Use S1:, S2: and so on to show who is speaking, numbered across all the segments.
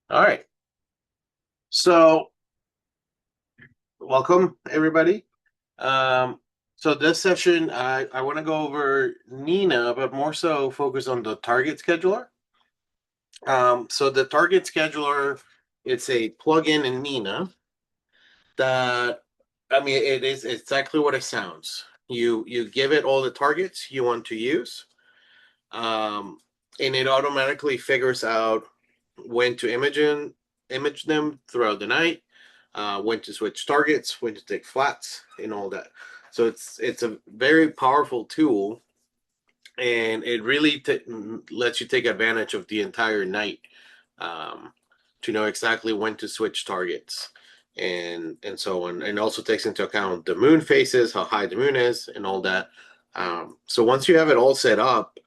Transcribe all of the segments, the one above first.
S1: All right. So, welcome everybody. Um, so this session, I want to go over Nina, but more so focus on the target scheduler. So the target scheduler, it's a plugin in Nina that, I mean, it is exactly what it sounds. You give it all the targets you want to use, um, and it automatically figures out when to image them throughout the night, when to switch targets, when to take flats, and all that. So it's a very powerful tool, and it really lets you take advantage of the entire night, um, to know exactly when to switch targets and so on, and also takes into account the moon phases, how high the moon is, and all that. So once you have it all set up,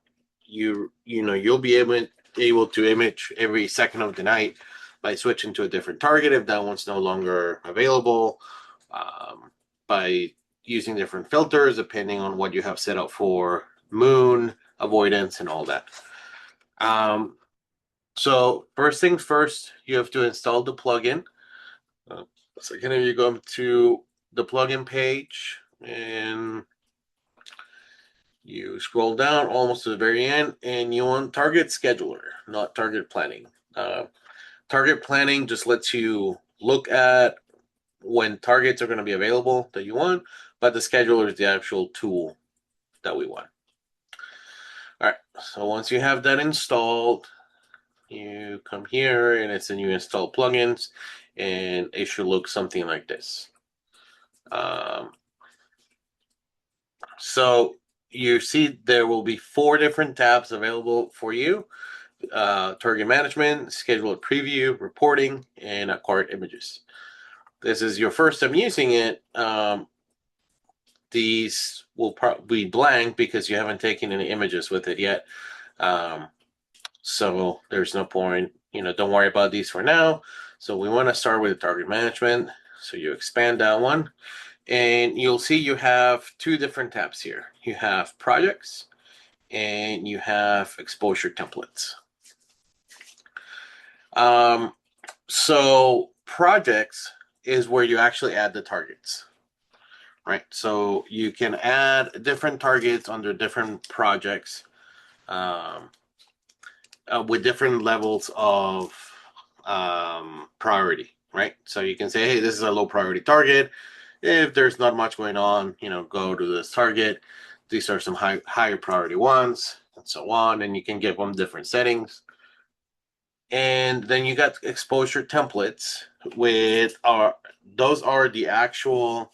S1: you know you'll be able to image every second of the night by switching to a different target if that one's no longer available, by using different filters depending on what you have set up for moon avoidance and all that. Um, so first things first, you have to install the plugin. Uh, so here you go to the plugin page and you scroll down almost to the very end, and you want target scheduler, not target planning. Uh, Target planning just lets you look at when targets are going to be available that you want, but the scheduler is the actual tool that we want. All right, so once you have that installed, you come here and it's a new install plugins, and it should look something like this. Um, so you see there will be 4 different tabs available for you: target management, schedule preview, reporting, and acquired images. This is your first time using it. These will probably be blank because you haven't taken any images with it yet. Um, so there's no point, don't worry about these for now. So we want to start with target management. So you expand that one, and you'll see you have 2 different tabs here. You have projects and you have exposure templates. Um, so projects is where you actually add the targets, right? So you can add different targets under different projects, um, with different levels of priority, right? So you can say, hey, this is a low priority target. If there's not much going on, go to this target. These are some higher priority ones, and so on. And you can give them different settings. And then you got exposure templates with those are the actual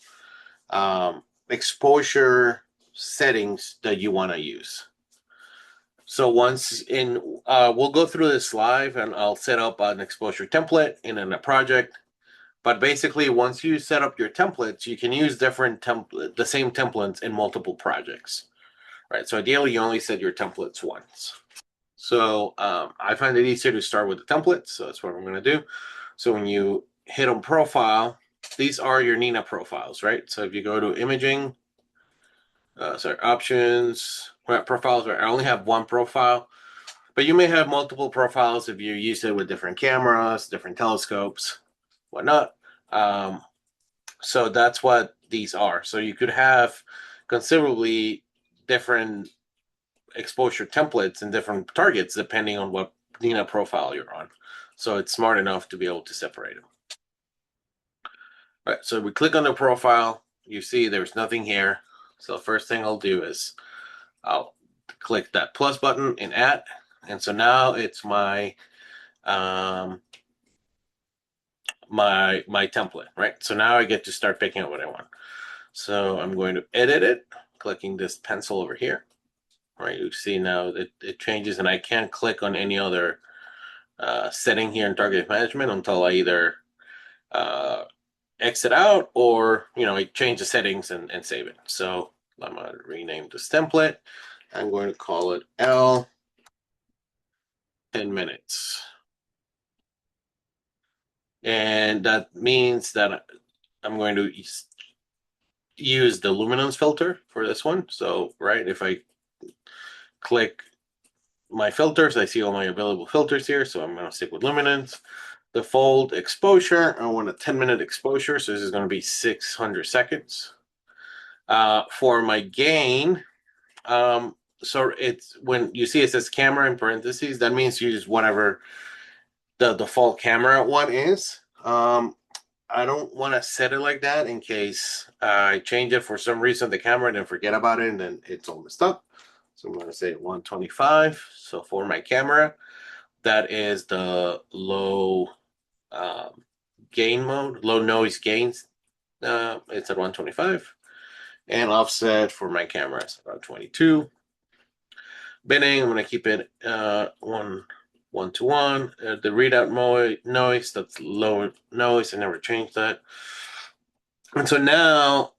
S1: exposure settings that you want to use. So once in, we'll go through this live, and I'll set up an exposure template in a project. But basically, once you set up your templates, you can use the same templates in multiple projects, right? So ideally, you only set your templates once. So I find it easier to start with the templates, so that's what I'm going to do. So when you hit on profile, these are your Nina profiles, right? So if you go to imaging, options, profiles, I only have one profile, but you may have multiple profiles if you use it with different cameras, different telescopes, whatnot. Um, so that's what these are. So you could have considerably different exposure templates and different targets depending on what Nina profile you're on. So it's smart enough to be able to separate them. All right, so we click on the profile. You see there's nothing here. So the first thing I'll do is I'll click that plus button and add. And so now it's my my template, right? So now I get to start picking out what I want. So I'm going to edit it, clicking this pencil over here. Right, you see now that it changes, and I can't click on any other setting here in target management until I either uh, exit out or I change the settings and save it. So I'm going to rename this template. I'm going to call it L 10 minutes. And that means that I'm going to use the luminance filter for this one. So, right, if I click my filters, I see all my available filters here. So I'm going to stick with luminance. default exposure, I want a 10-minute exposure, so this is going to be 600 seconds. For my gain, so it's when you see it says camera in parentheses, that means you use whatever the default camera one is. I don't want to set it like that in case I change it for some reason, the camera, and then forget about it, and then it's all messed up. So I'm going to say 125. So for my camera, that is the low gain mode, low noise gains. It's at 125. And offset for my camera is about 22. Binning, I'm going to keep it 1:1. The readout noise, that's low noise. I never changed that. And so now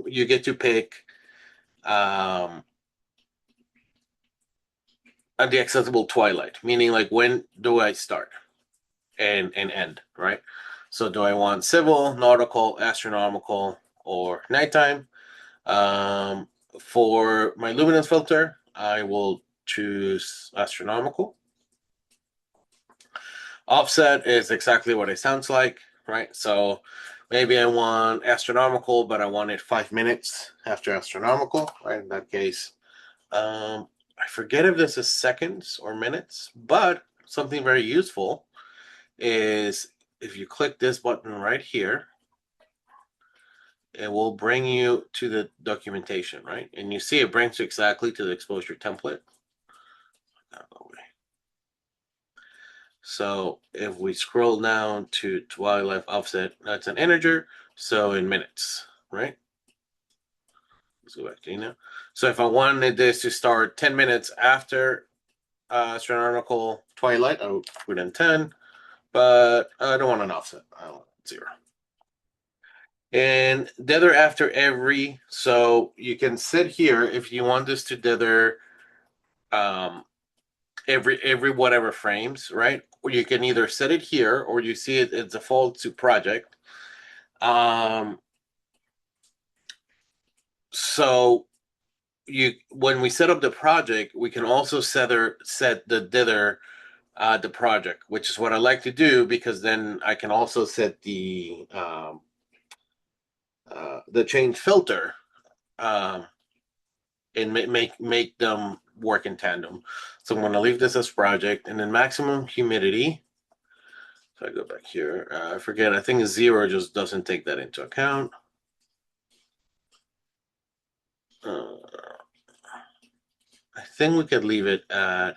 S1: you get to pick the accessible twilight, meaning like when do I start and end, right? So do I want civil, nautical, astronomical, or nighttime? For my luminance filter, I will choose astronomical. Offset is exactly what it sounds like, right? So maybe I want astronomical, but I want it 5 minutes after astronomical, right? In that case, I forget if this is seconds or minutes, but something very useful is if you click this button right here, it will bring you to the documentation, right? And you see it brings you exactly to the exposure template. So if we scroll down to twilight offset, that's an integer, so in minutes, right? Let's go back to you now. So if I wanted this to start 10 minutes after astronomical twilight, I would put in 10, but I don't want an offset. I want 0. And dither after every, so you can sit here if you want this to dither every whatever frames, right? Or you can either set it here or you see it as default to project. So when we set up the project, we can also set the dither the project, which is what I like to do because then I can also set the change filter and make them work in tandem. So I'm going to leave this as project, and then maximum humidity. So I go back here. I forget. I think 0 just doesn't take that into account. I think we could leave it at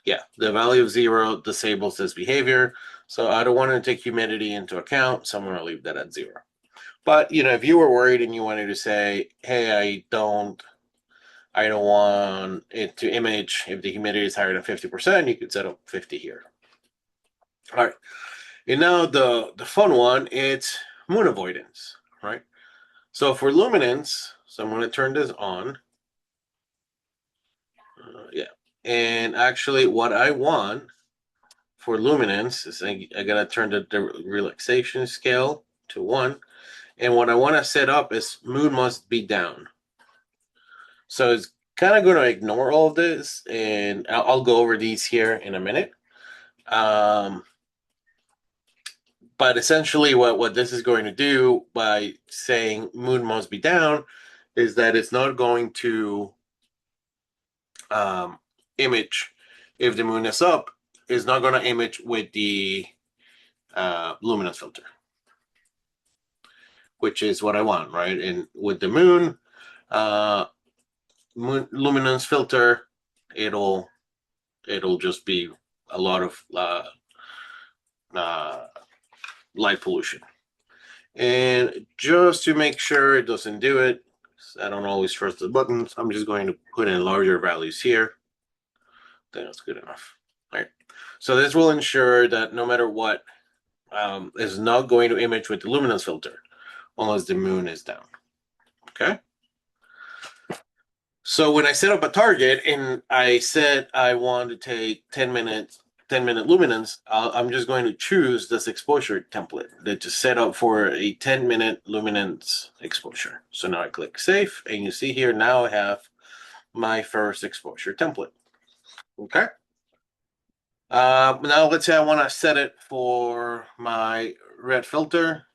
S1: yeah, the value of 0 disables this behavior. So I don't want to take humidity into account, so I'm going to leave that at 0. But if you were worried and you wanted to say, hey, I don't want it to image if the humidity is higher than 50%, you could set up 50 here. All right. And now the fun one, it's moon avoidance, right? So for luminance, so I'm going to turn this on. Yeah. And actually what I want for luminance is I got to turn the relaxation scale to 1. And what I want to set up is moon must be down. So it's kind of going to ignore all of this, and I'll go over these here in a minute. But essentially what this is going to do by saying moon must be down is that it's not going to image if the moon is up. It's not going to image with the luminance filter, which is what I want, right? And with the moon luminance filter, it'll just be a lot of light pollution. And just to make sure it doesn't do it, I don't always trust the buttons. I'm just going to put in larger values here. That's good enough. All right. So this will ensure that no matter what, is not going to image with the luminance filter unless the moon is down. Okay. So when I set up a target and I said I want to take 10-minute luminance, I'm just going to choose this exposure template that is set up for a 10-minute luminance exposure. So now I click save, and you see here now I have my first exposure template. Okay. Now let's say I want to set it for my red filter,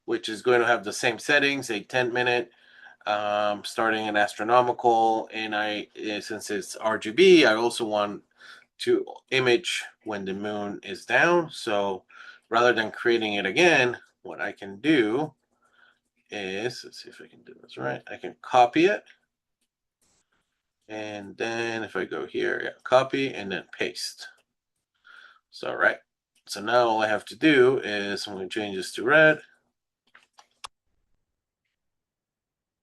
S1: which is going to have the same settings, a 10-minute, starting at astronomical, and since it's RGB, I also want to image when the moon is down. So rather than creating it again, what I can do is, let's see if I can do this right. I can copy it. And then if I go here, yeah, copy and then paste. So, right. So now all I have to do is I'm going to change this to red.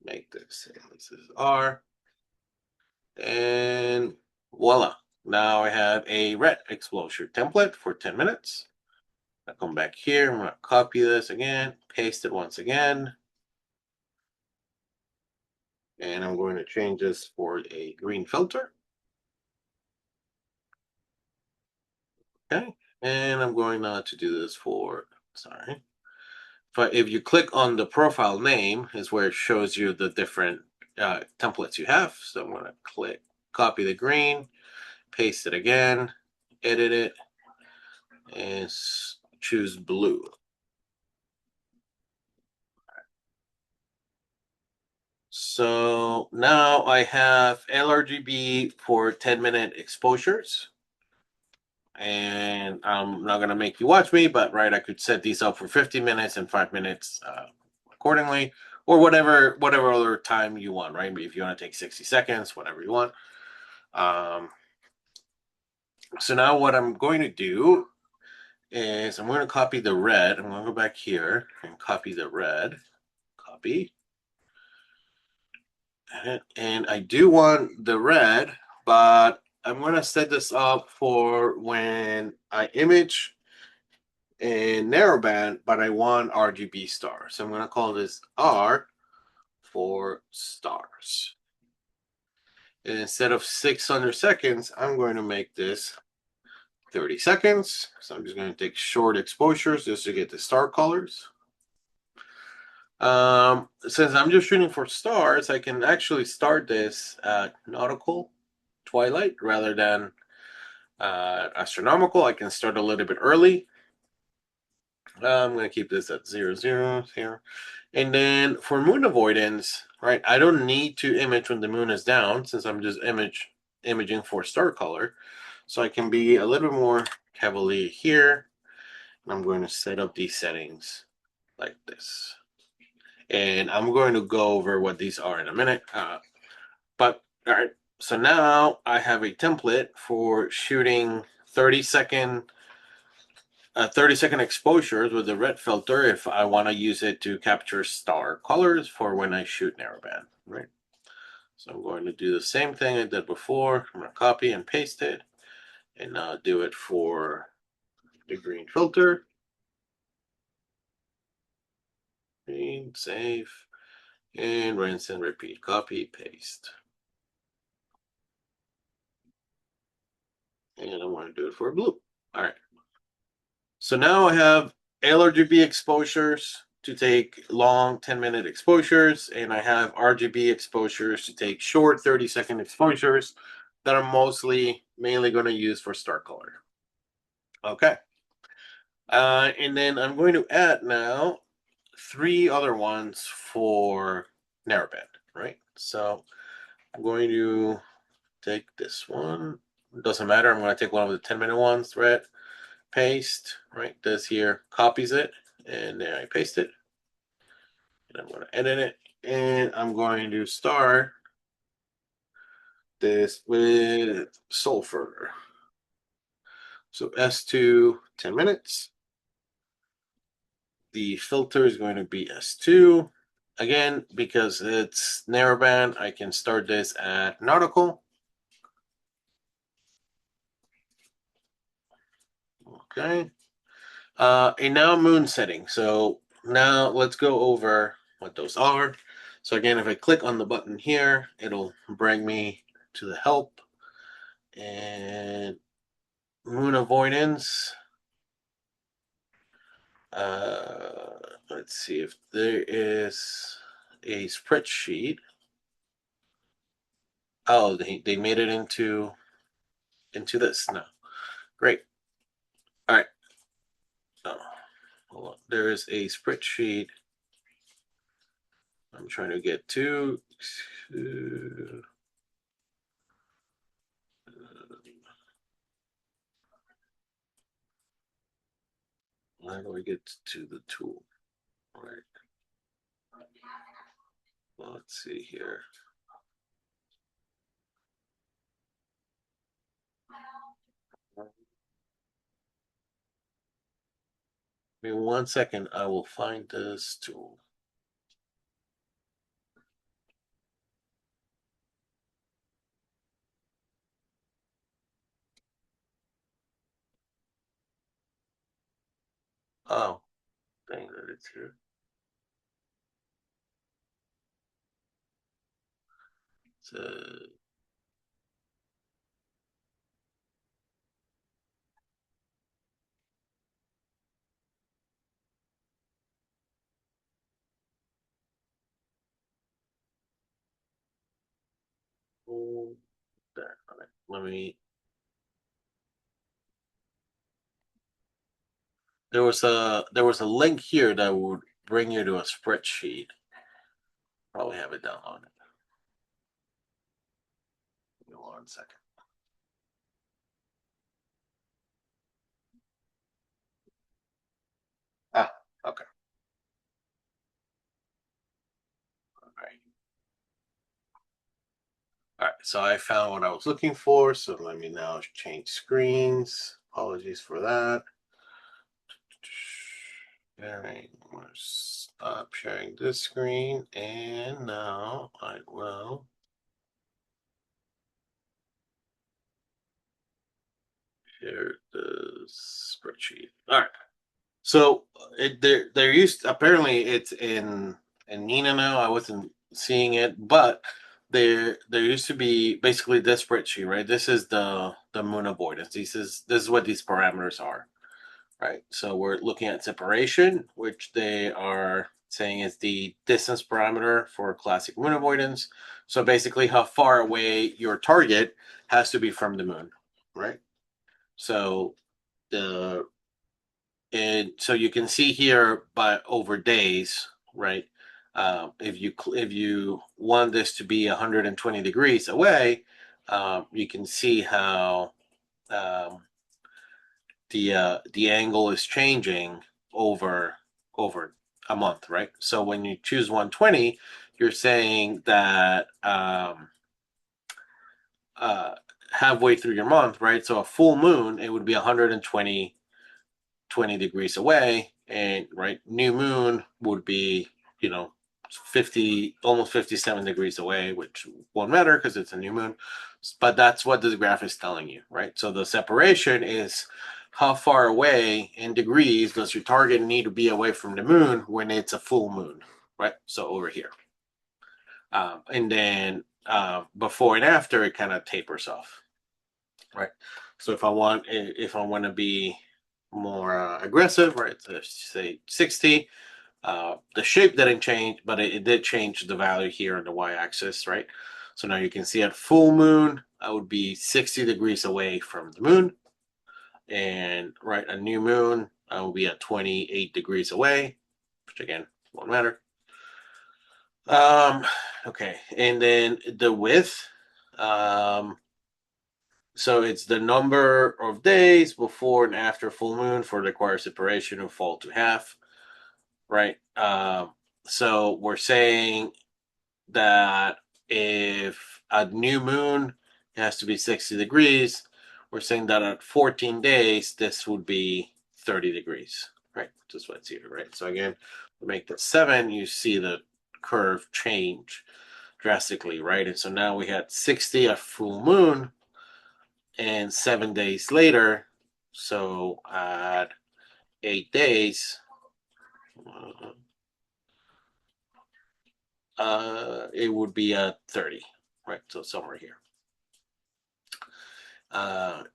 S1: Make this is R. And voila. Now I have a red exposure template for 10 minutes. I come back here. I'm going to copy this again, paste it once again. And I'm going to change this for a green filter. Okay. And I'm going to do this for, sorry. But if you click on the profile name is where it shows you the different templates you have. So I'm going to click copy the green, paste it again, edit it, and choose blue. So now I have LRGB for 10-minute exposures. And I'm not going to make you watch me, but right, I could set these up for 50 minutes and 5 minutes accordingly, or whatever other time you want, right? If you want to take 60 seconds, whatever you want. So now what I'm going to do is I'm going to copy the red. I'm going to go back here and copy the red. Copy. And I do want the red, but I'm going to set this up for when I image in narrowband, but I want RGB stars. So I'm going to call this R for stars. And instead of 600 seconds, I'm going to make this 30 seconds. So I'm just going to take short exposures just to get the star colors. Since I'm just shooting for stars, I can actually start this at nautical twilight rather than astronomical. I can start a little bit early. I'm going to keep this at 00 here. And then for moon avoidance, right, I don't need to image when the moon is down since I'm just imaging for star color. So I can be a little bit more cavalier here. And I'm going to set up these settings like this. And I'm going to go over what these are in a minute. But all right, so now I have a template for shooting 30-second exposures with the red filter if I want to use it to capture star colors for when I shoot narrowband, right? So I'm going to do the same thing I did before. I'm going to copy and paste it and do it for the green filter. Green, save, and rinse and repeat. Copy, paste. And I'm going to do it for blue. All right. So now I have LRGB exposures to take long 10-minute exposures, and I have RGB exposures to take short 30-second exposures that are mainly going to use for star color. Okay. And then I'm going to add now 3 other ones for narrowband, right? So I'm going to take this one. It doesn't matter. I'm going to take one of the 10-minute ones, red, paste, right? This here copies it, and then I paste it. And I'm going to edit it, and I'm going to start this with sulfur. So S2, 10 minutes. The filter is going to be S2. Again, because it's narrowband, I can start this at nautical. Okay. And now moon setting. So now let's go over what those are. So again, if I click on the button here, it'll bring me to the help and moon avoidance. Let's see if there is a spreadsheet. Oh, they made it into this now. Great. All right. Oh, hold on. There is a spreadsheet I'm trying to get to. How do I get to the tool? All right. Let's see here. Give me 1 second. I will find this tool. Oh, dang that it's here. So, oh, there. All right. Let me. There was a link here that would bring you to a spreadsheet. Probably have it downloaded. Give me 1 second. Ah, okay. All right. All right. So I found what I was looking for. So let me now change screens. Apologies for that. Sharing. I'm gonna stop sharing this screen, and now I will share the spreadsheet. All right. So there used apparently it's in Nina now. I wasn't seeing it, but there used to be basically this spreadsheet, right? This is the moon avoidance. This is what these parameters are, right? So we're looking at separation, which they are saying is the distance parameter for classic moon avoidance. So basically, how far away your target has to be from the moon, right? So the and so you can see here by over days, right? If you want this to be 120 degrees away, you can see how um, the angle is changing over over a month, right? So when you choose 120, you're saying that uh, halfway through your month, right? So a full moon, it would be 120 degrees away, and right, new moon would be, you know, 50, almost 57 degrees away, which won't matter because it's a new moon. But that's what the graph is telling you, right? So the separation is how far away in degrees does your target need to be away from the moon when it's a full moon, right? So over here. And then before and after, it kind of tapers off, right? So if I want to be more aggressive, right? So say 60. The shape didn't change, but it did change the value here on the y-axis, right? So now you can see at full moon, I would be 60 degrees away from the moon, and right, a new moon, I will be at 28 degrees away, which again won't matter. Um, okay, and then the width. Um, So it's the number of days before and after full moon for the required separation of fall to half, right? So we're saying that if a new moon has to be 60 degrees, we're saying that at 14 days, this would be 30 degrees, right? Just what's here, right? So again, to make this 7, you see the curve change drastically, right? And so now we had 60 at full moon, and 7 days later, so at 8 days, it would be at 30, right? So somewhere here.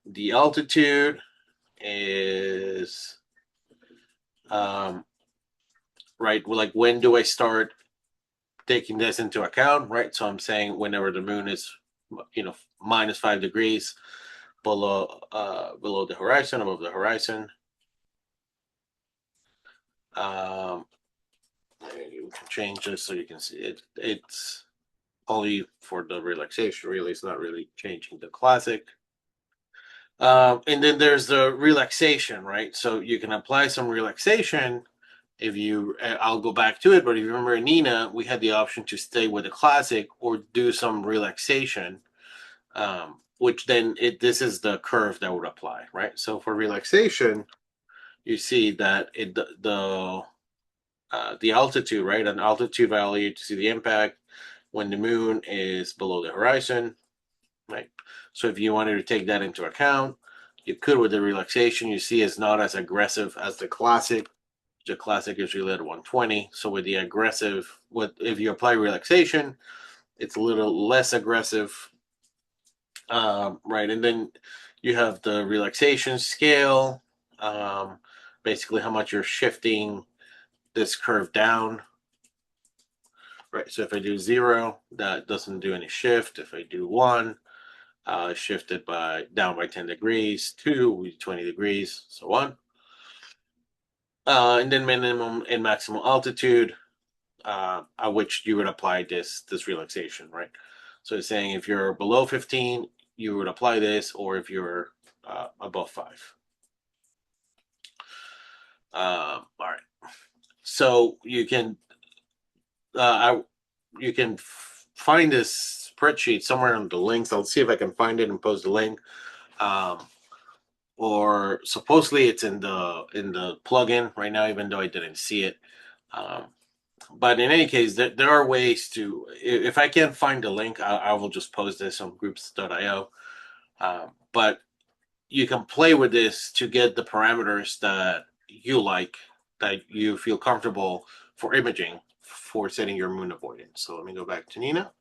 S1: The altitude is right. Well, like, when do I start taking this into account, right? So I'm saying whenever the moon is minus 5 degrees below the horizon, above the horizon. You can change this so you can see it. It's only for the relaxation, really. It's not really changing the classic. And then there's the relaxation, right? So you can apply some relaxation if you, I'll go back to it, but if you remember in Nina, we had the option to stay with the classic or do some relaxation, which then this is the curve that would apply, right? So for relaxation, you see that the altitude, right? An altitude value to see the impact when the moon is below the horizon, right? So if you wanted to take that into account, you could with the relaxation. You see it's not as aggressive as the classic. The classic is really at 120. So with the aggressive, if you apply relaxation, it's a little less aggressive, right? And then you have the relaxation scale, um, basically how much you're shifting this curve down. Right, so if I do 0, that doesn't do any shift. If I do 1, shift it down by 10 degrees. 2, we do 20 degrees, so on. And then minimum and maximum altitude, at which you would apply this relaxation, right? So it's saying if you're below 15, you would apply this, or if you're above 5. All right. So you can find this spreadsheet somewhere on the links. I'll see if I can find it and post the link. Or supposedly it's in the plugin right now, even though I didn't see it. But in any case, there are ways to. If I can't find the link, I will just post this on groups.io. But you can play with this to get the parameters that you like, that you feel comfortable for imaging, for setting your moon avoidance. So let me go back to Nina.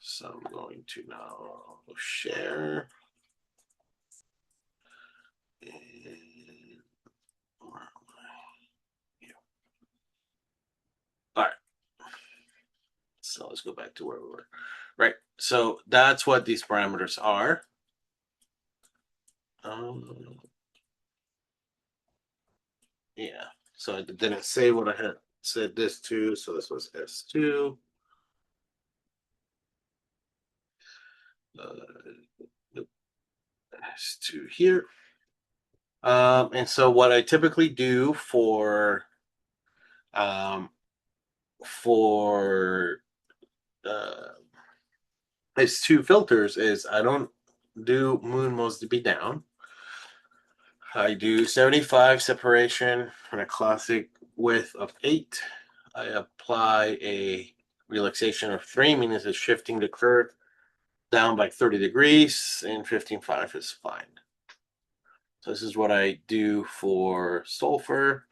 S1: So I'm going to now share. And yeah. All right. So let's go back to where we were. Right. So that's what these parameters are. Yeah. So I didn't say what I had said this to. So this was S2. Nope. S2 here. And so what I typically do um, for S2 filters is I don't do moon mostly be down. I do 75 separation and a classic width of 8. I apply a relaxation of 3, meaning it's shifting the curve down by 30 degrees, and 15.5 is fine. So this is what I do for sulfur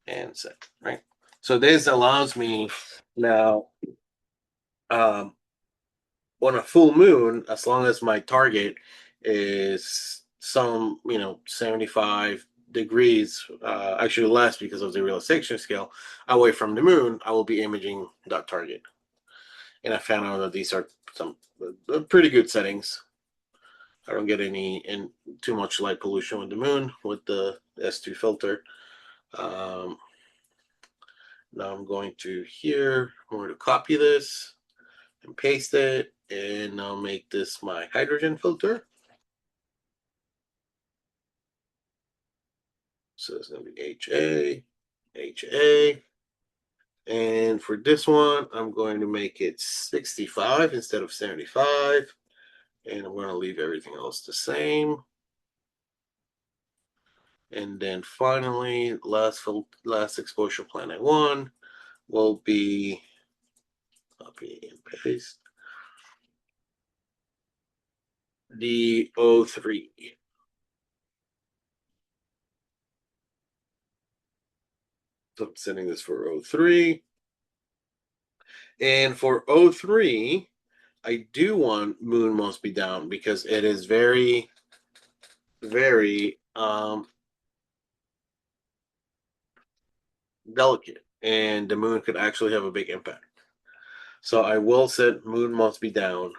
S1: and set, right? So this allows me now, on a full moon, as long as my target is some, 75 degrees, actually less because of the relaxation scale, away from the moon, I will be imaging that target. And I found out that these are some pretty good settings. I don't get too much light pollution with the moon with the S2 filter. Um, Now I'm going to copy this and paste it, and I'll make this my hydrogen filter. So it's going to be HA. And for this one, I'm going to make it 65 instead of 75. And I'm going to leave everything else the same. And then finally, last exposure planet 1 will be copy and paste the O3. So I'm setting this for O3. And for O3, I do want moon must be down because it is very, very delicate, and the moon could actually have a big impact. So I will set moon must be down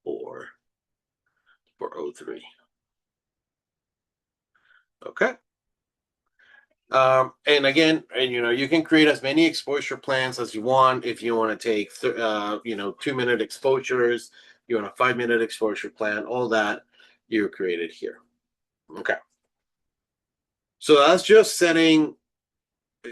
S1: for 03. Okay. And again, and you can create as many exposure plans as you want. If you want to take 2-minute exposures, you want a 5-minute exposure plan, all that you created here. Okay. So that's just setting,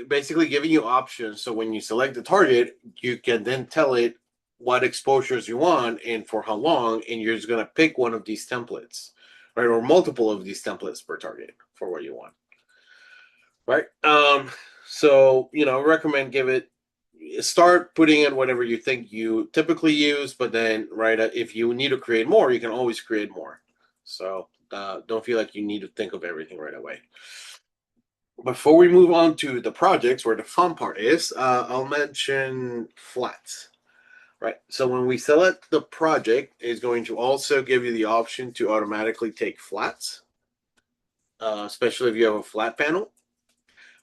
S1: basically giving you options. So when you select the target, you can then tell it what exposures you want and for how long, and you're just going to pick one of these templates, right? Or multiple of these templates per target for what you want. Right. So, recommend start putting in whatever you think you typically use, but then, right, if you need to create more, you can always create more. So, don't feel like you need to think of everything right away. Before we move on to the projects, where the fun part is, I'll mention flats. Right. So when we select the project, it's going to also give you the option to automatically take flats, especially if you have a flat panel.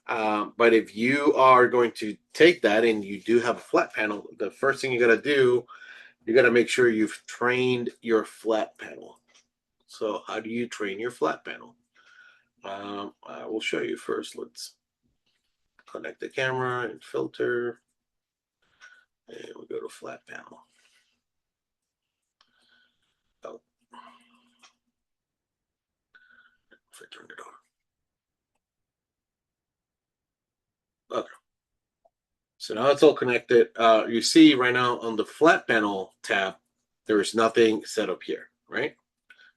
S1: But if you are going to take that and you do have a flat panel, the first thing you got to do, you got to make sure you've trained your flat panel. So how do you train your flat panel? I will show you first. Let's connect the camera and filter, and we go to flat panel. Oh, if I turned it on. Okay. So now it's all connected. You see right now on the flat panel tab, there is nothing set up here, right?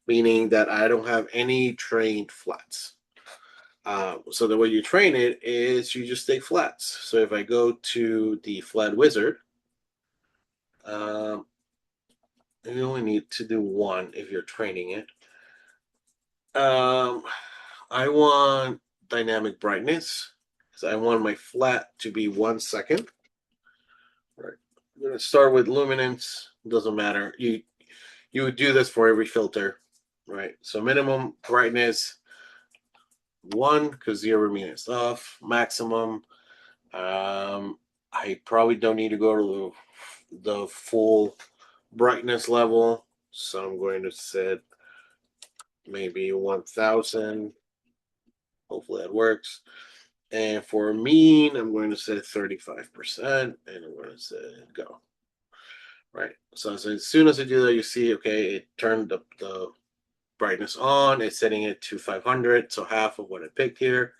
S1: Meaning that I don't have any trained flats. So the way you train it is you just take flats. So if I go to the flat wizard, you only need to do one if you're training it. I want dynamic brightness because I want my flat to be 1 second. Right. I'm gonna start with luminance. Doesn't matter. You would do this for every filter, right? So minimum brightness 1 because 0 means it's off. Maximum. I probably don't need to go to the full brightness level, so I'm going to set maybe 1000. Hopefully that works. And for mean, I'm going to set 35%, and I'm going to say go. Right. So as soon as I do that, you see, okay, it turned the brightness on. It's setting it to 500, so half of what I picked here.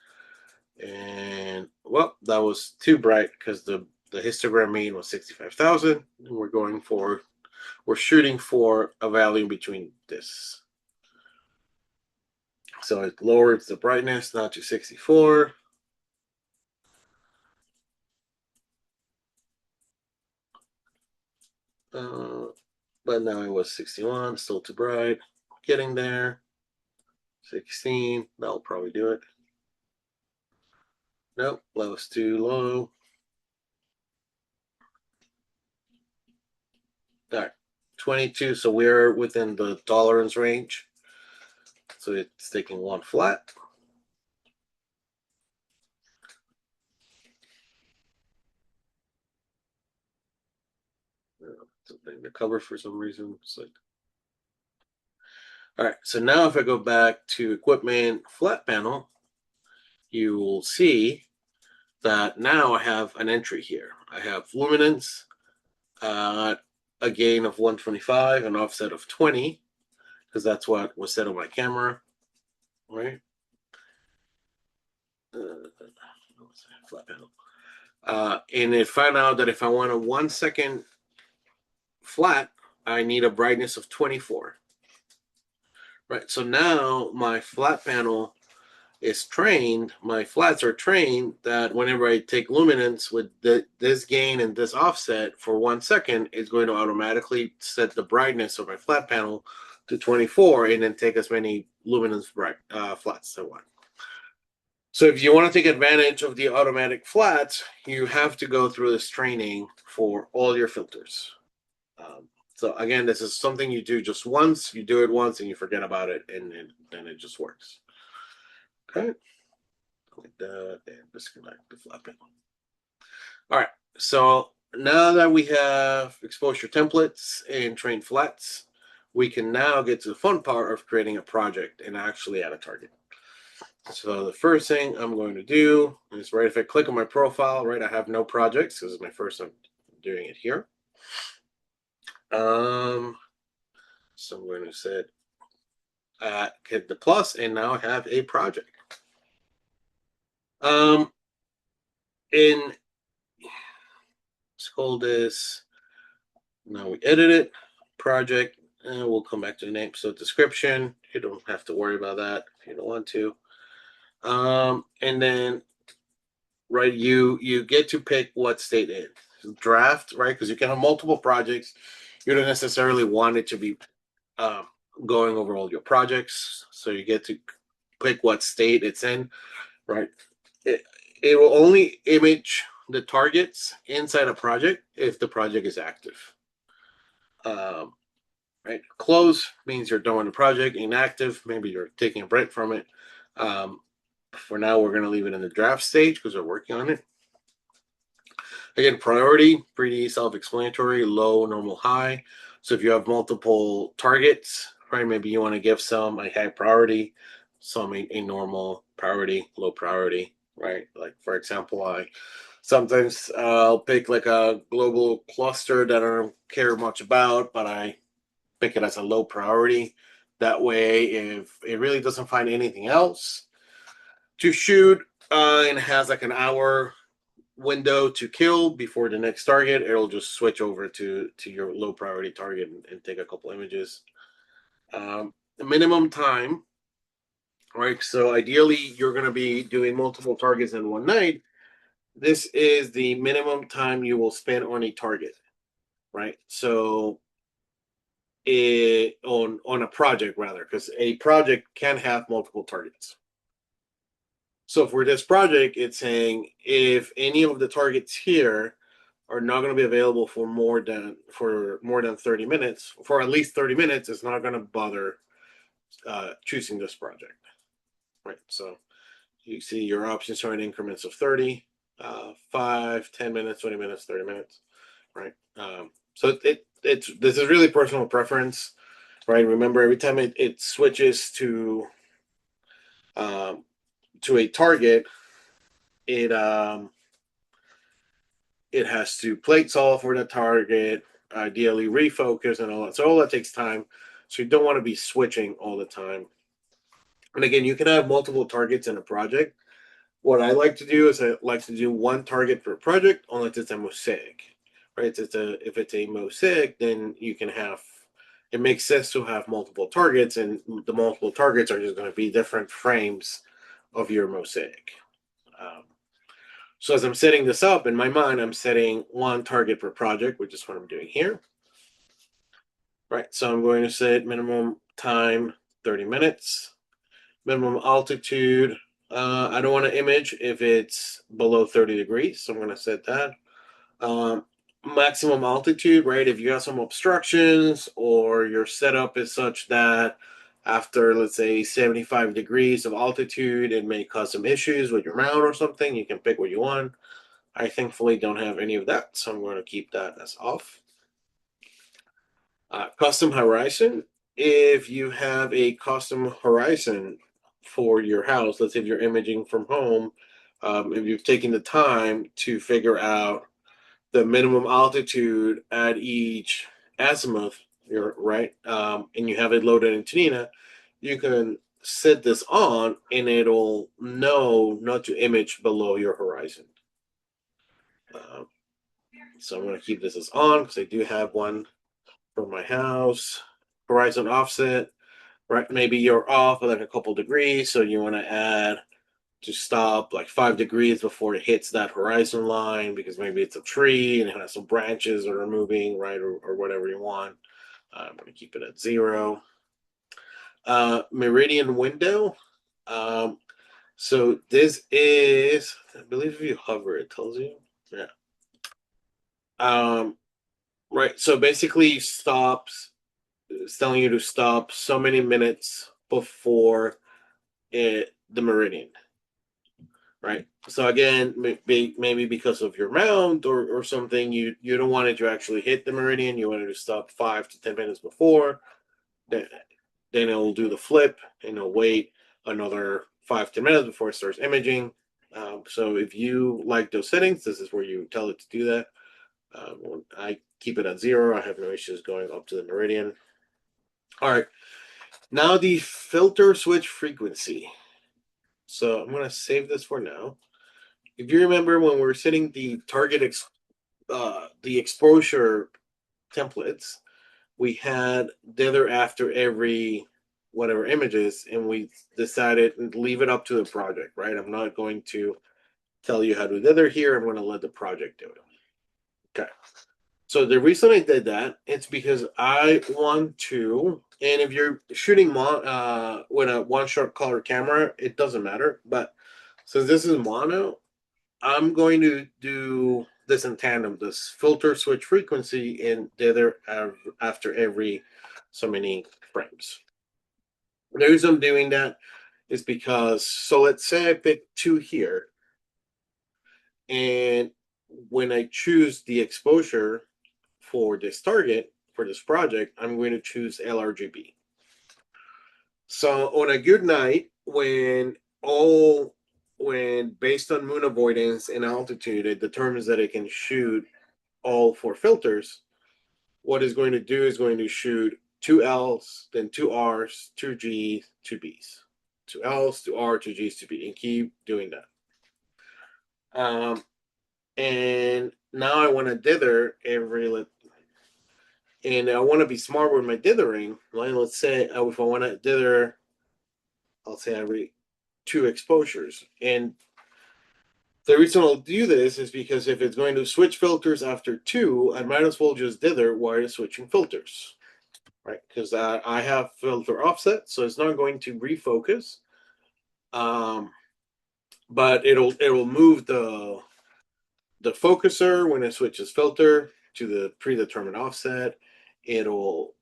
S1: And well, that was too bright because the histogram mean was 65,000. And we're shooting for a value between this. So it lowers the brightness now to 64. But now it was 61, still too bright. Getting there. 16, that'll probably do it. Nope, that was too low. All right, 22, so we're within the tolerance range. So it's taking one flat. Something to cover for some reason. It's like, all right, so now if I go back to equipment flat panel, you will see that now I have an entry here. I have luminance, a gain of 125, an offset of 20, because that's what was set on my camera, right? Flat panel. And it found out that if I want a 1 second flat, I need a brightness of 24. Right. So now my flat panel is trained, my flats are trained that whenever I take luminance with this gain and this offset for 1 second, it's going to automatically set the brightness of my flat panel to 24 and then take as many luminance flats as I want. So if you want to take advantage of the automatic flats, you have to go through this training for all your filters. So again, this is something you do just once, you do it once and you forget about it, and then it just works. Okay. Like that, and disconnect the flat panel. All right. So now that we have exposure templates and train flats, we can now get to the fun part of creating a project and actually add a target. So the first thing I'm going to do is, right, if I click on my profile, right, I have no projects because it's my first time doing it here. So I'm going to set hit the plus, and now I have a project. Um, in let's call this. Now we edit it, project, and we'll come back to the name. So description, you don't have to worry about that if you don't want to. And then right, you get to pick what state it is. Draft, right? Because you can have multiple projects. You don't necessarily want it to be um, going over all your projects, so you get to pick what state it's in, right? It, it will only image the targets inside a project if the project is active. Um, right? Close means you're done with the project. Inactive, maybe you're taking a break from it. For now, we're going to leave it in the draft stage because we're working on it. Again, priority, pretty self-explanatory, low, normal, high. So if you have multiple targets, right, maybe you want to give some a high priority, some a normal priority, low priority, right? Like for example, I sometimes I'll pick like a global cluster that I don't care much about, but I pick it as a low priority. That way, if it really doesn't find anything else to shoot and it has like an hour window to kill before the next target, it'll just switch over to your low priority target and take a couple images. The minimum time, right? So ideally, you're going to be doing multiple targets in one night. This is the minimum time you will spend on a target, right? So on a project rather, because a project can have multiple targets. So for this project, it's saying if any of the targets here are not going to be available for more than 30 minutes, for at least 30 minutes, it's not going to bother choosing this project, right? So you see your options are in increments of 30, 5, 10 minutes, 20 minutes, 30 minutes, right? So it's this is really personal preference, right? Remember, every time it switches um, to a target, it it has to plate solve for the target, ideally refocus and all that. So all that takes time. So you don't want to be switching all the time. And again, you can have multiple targets in a project. What I like to do is I like to do one target per project, unless it's a mosaic, right? If it's a mosaic, then you can have. It makes sense to have multiple targets, and the multiple targets are just going to be different frames of your mosaic. Um, So as I'm setting this up in my mind, I'm setting one target per project, which is what I'm doing here. Right. So I'm going to set minimum time 30 minutes, minimum altitude. I don't want to image if it's below 30 degrees. So I'm going to set that. Um, Maximum altitude, right? If you have some obstructions or your setup is such that after, let's say, 75 degrees of altitude, it may cause some issues with your mount or something, you can pick what you want. I thankfully don't have any of that, so I'm going to keep that as off. Custom horizon. If you have a custom horizon for your house, let's say if you're imaging from home, if you've taken the time to figure out the minimum altitude at each azimuth, you're right, and you have it loaded in Tanina, you can set this on and it'll know not to image below your horizon. Um, So I'm going to keep this as on because I do have one for my house. Horizon offset, right? Maybe you're off by like a couple degrees, so you want to add to stop like 5 degrees before it hits that horizon line because maybe it's a tree and it has some branches that are moving, right? Or whatever you want. I'm going to keep it at 0. Meridian window. Um, so this is, I believe if you hover, it tells you. Yeah. Um, right. So basically stops. It's telling you to stop so many minutes before the meridian. right? So again, maybe because of your mount or something, you don't want it to actually hit the meridian. You want it to stop 5 to 10 minutes before. Then, then it'll do the flip and it'll wait another 5 to 10 minutes before it starts imaging. So if you like those settings, this is where you tell it to do that. I keep it at 0. I have no issues going up to the meridian. All right. Now the filter switch frequency. So I'm going to save this for now. If you remember when we were setting the the exposure templates, we had dither after every whatever images, and we decided to leave it up to the project, right? I'm not going to tell you how to dither here. I'm going to let the project do it. Okay. So the reason I did that, it's because I want to, and if you're shooting with a one-shot color camera, it doesn't matter. But since this is mono, I'm going to do this in tandem, this filter switch frequency and dither after every so many frames. The reason I'm doing that is because, so let's say I pick 2 here, and when I choose the exposure for this target, for this project, I'm going to choose LRGB. So on a good night, when based on moon avoidance and altitude, it determines that it can shoot all 4 filters, what it's going to do is going to shoot 2 L's, then 2 R's, 2 G's, 2 B's. 2 L's, 2 R, 2 G's, 2 B, and keep doing that. And now I want to dither and I want to be smart with my dithering. Like, let's say if I want to dither, I'll say every 2 exposures. And the reason I'll do this is because if it's going to switch filters after 2, I might as well just dither while it's switching filters, right? Because I have filter offset, so it's not going to refocus, but it'll move the focuser when it switches filter to the predetermined offset. It'll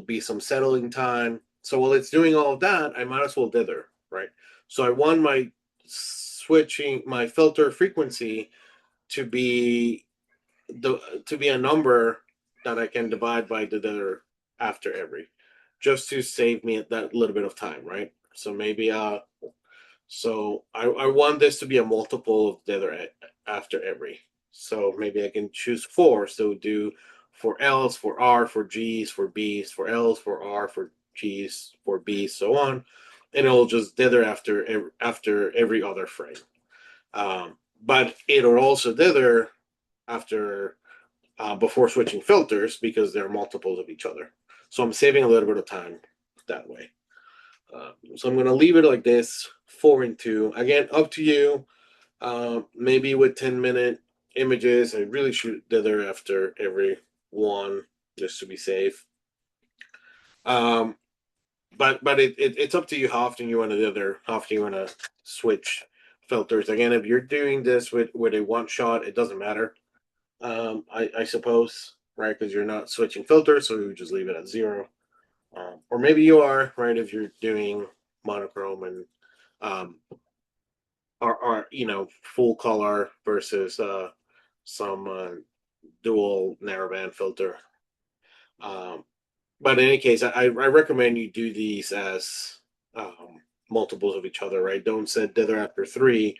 S1: be some settling time. So while it's doing all of that, I might as well dither, right? So I want my filter frequency to be a number that I can divide by the dither after every, just to save me that little bit of time, right? So maybe so I want this to be a multiple of dither after every. So maybe I can choose 4. So do for L's, for R, for G's, for B's, for L's, for R, for G's, for B's, so on, and it'll just dither after every other frame. But it'll also dither after before switching filters because they're multiples of each other. So I'm saving a little bit of time that way. So I'm going to leave it like this, 4 and 2. Again, up to you. Maybe with 10-minute images, I really should dither after every one just to be safe. But it's up to you how often you want to dither, how often you want to switch filters. Again, if you're doing this with a one shot, it doesn't matter. I suppose, right? Because you're not switching filters, so you just leave it at 0. Or maybe you are, right? If you're doing monochrome and are full color versus some dual narrowband filter. But in any case, I recommend you do these as multiples of each other, right? Don't set dither after 3